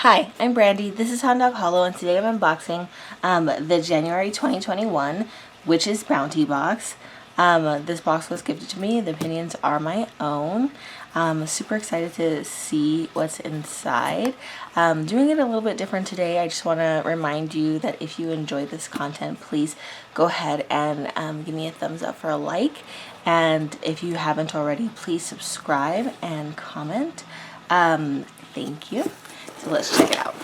Hi, I'm Brandy. This is Hound Dog Hollow, and today I'm unboxing the January 2021 Witch's Bounty box. This box was gifted to me. The opinions are my own. I'm super excited to see what's inside. Doing it a little bit different today. I just want to remind you that if you enjoy this content, please go ahead and give me a thumbs up for a like. And if you haven't already, please subscribe and comment. Thank you. So let's check it out.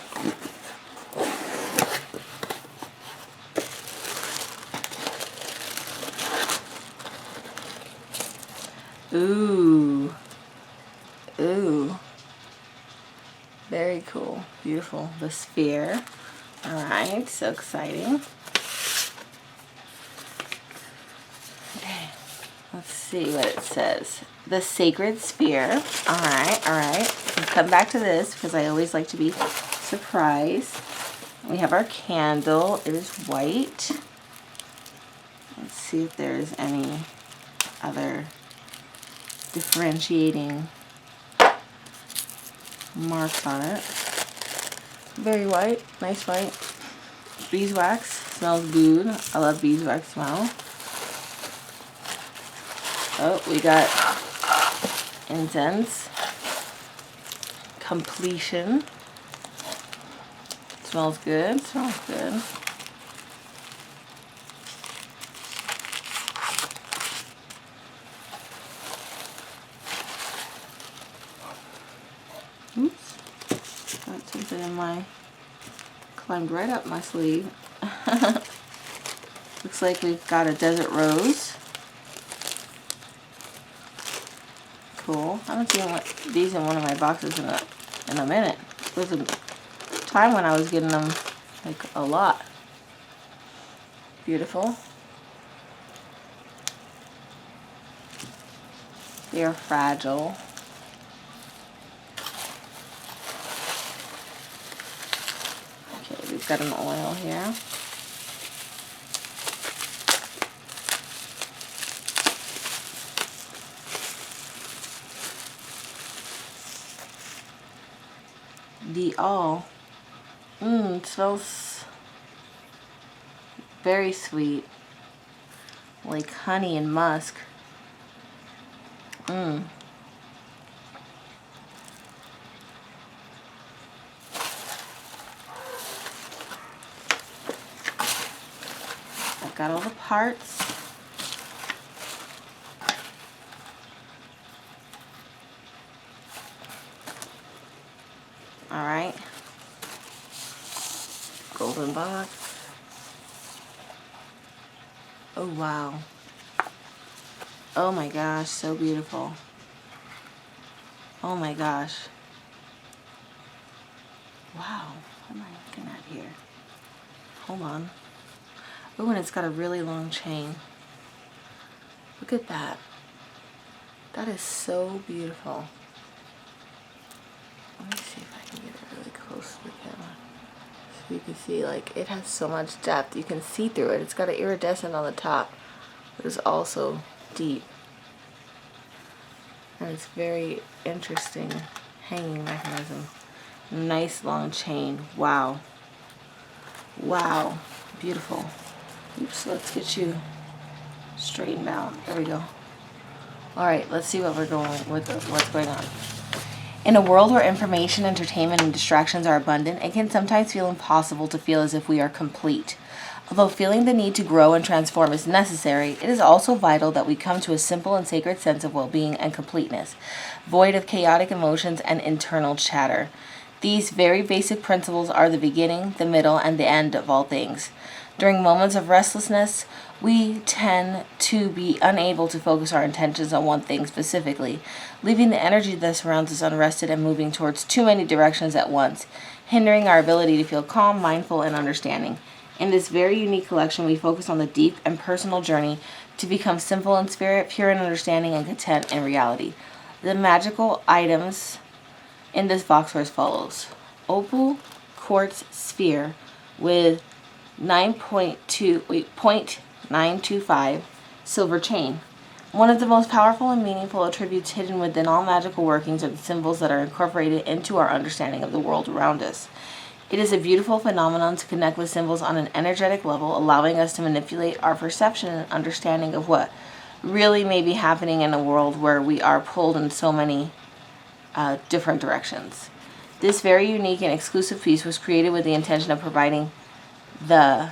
Ooh. Ooh. Very cool. Beautiful. The sphere. Alright, so exciting. Okay. Let's see what it says. The Sacred Sphere. Alright, alright. We'll come back to this because I always like to be surprised. We have our candle. It is white. Let's see if there's any other differentiating marks on it. Very white. Nice white. Beeswax. Smells good. I love beeswax smell. Oh, we got Incense. Completion. Smells good. Smells good. Oops. Got something in my... climbed right up my sleeve. Looks like we've got a desert rose. Cool. I haven't seen these in one of my boxes in a minute. There was a time when I was getting them like a lot. Beautiful. They are fragile. Okay, we've got an oil here. The all. It smells very sweet. Like honey and musk. I've got all the parts. Alright. Golden box. Oh wow. Oh my gosh, so beautiful. Oh my gosh. Wow. What am I looking at here? Hold on. Oh, and it's got a really long chain. Look at that. That is so beautiful. Let me see if I can get it really close to the camera. So you can see, like, it has so much depth. You can see through it. It's got an iridescent on the top, but it's also deep. And it's very interesting hanging mechanism. Nice long chain. Wow. Wow. Beautiful. Oops, let's get you straightened out. There we go. Alright, let's see what we're going with, what's going on. In a world where information, entertainment, and distractions are abundant, it can sometimes feel impossible to feel as if we are complete. Although feeling the need to grow and transform is necessary, it is also vital that we come to a simple and sacred sense of well-being and completeness, void of chaotic emotions and internal chatter. These very basic principles are the beginning, the middle, and the end of all things. During moments of restlessness, we tend to be unable to focus our intentions on one thing specifically, leaving the energy that surrounds us unrested and moving towards too many directions at once, hindering our ability to feel calm, mindful, and understanding. In this very unique collection, we focus on the deep and personal journey to become simple in spirit, pure in understanding, and content in reality. The magical items in this box are as follows. Opal Quartz Sphere with 0.925 silver chain. One of the most powerful and meaningful attributes hidden within all magical workings are the symbols that are incorporated into our understanding of the world around us. It is a beautiful phenomenon to connect with symbols on an energetic level, allowing us to manipulate our perception and understanding of what really may be happening in a world where we are pulled in so many different directions. This very unique and exclusive piece was created with the intention of providing the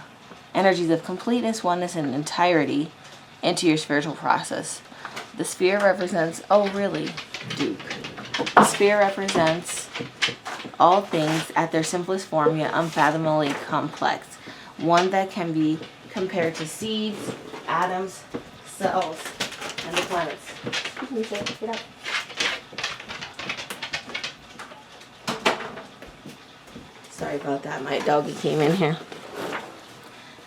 energies of completeness, oneness, and entirety into your spiritual process. The sphere represents, oh really, Duke. The sphere represents all things at their simplest form, yet unfathomably complex. One that can be compared to seeds, atoms, cells, and the planets. Excuse me, sir. Get up. Sorry about that. My doggy came in here.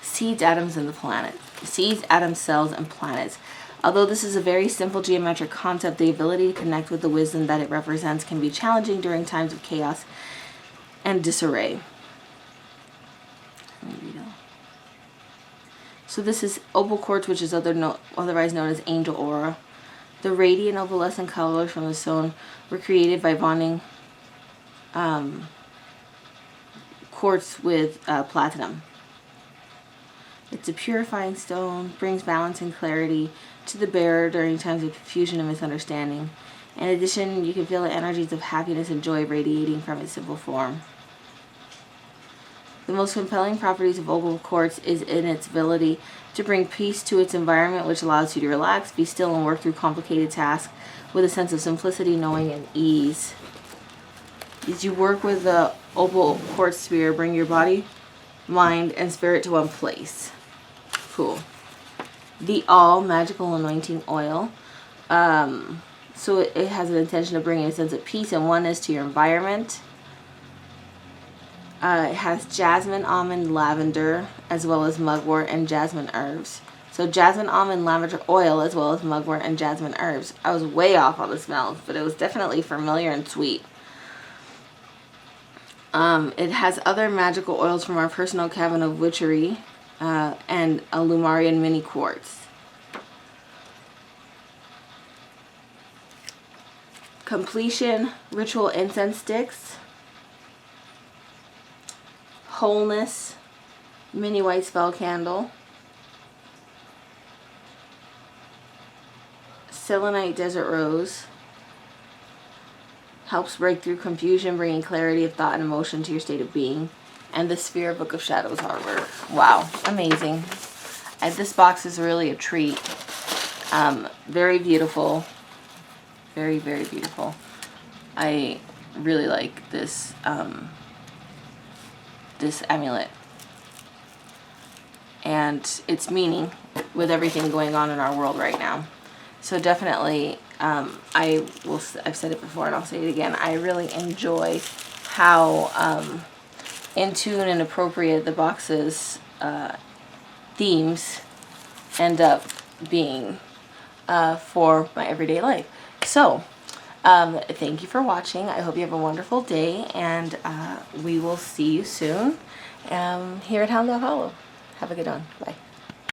Seeds, atoms, and the planet. Seeds, atoms, cells, and planets. Although this is a very simple geometric concept, the ability to connect with the wisdom that it represents can be challenging during times of chaos and disarray. So this is Opal Quartz, which is otherwise known as Angel Aura. The radiant opalescent colors from the stone were created by bonding quartz with platinum. It's a purifying stone, brings balance and clarity to the bearer during times of confusion and misunderstanding. In addition, you can feel the energies of happiness and joy radiating from its simple form. The most compelling properties of Opal Quartz is in its ability to bring peace to its environment, which allows you to relax, be still, and work through complicated tasks with a sense of simplicity, knowing, and ease. As you work with the Opal Quartz sphere, bring your body, mind, and spirit to one place. Cool. The All Magical Anointing Oil. So it has an intention of bringing a sense of peace and oneness to your environment. It has jasmine, almond, lavender, as well as mugwort and jasmine herbs. So jasmine, almond, lavender oil, as well as mugwort and jasmine herbs. I was way off on the smells, but it was definitely familiar and sweet. It has other magical oils from our personal cabinet of witchery and a Lumarian mini quartz. Completion ritual incense sticks. Wholeness mini white spell candle. Selenite desert rose. Helps break through confusion, bringing clarity of thought and emotion to your state of being. And the Sphere Book of Shadows artwork. Wow, amazing. This box is really a treat. Very beautiful. Very, very beautiful. I really like this this amulet and its meaning with everything going on in our world right now. So definitely, I've said it before and I'll say it again, I really enjoy how in tune and appropriate the box's themes end up being for my everyday life. So, thank you for watching. I hope you have a wonderful day, and we will see you soon here at Hound Dog Hollow. Have a good one. Bye.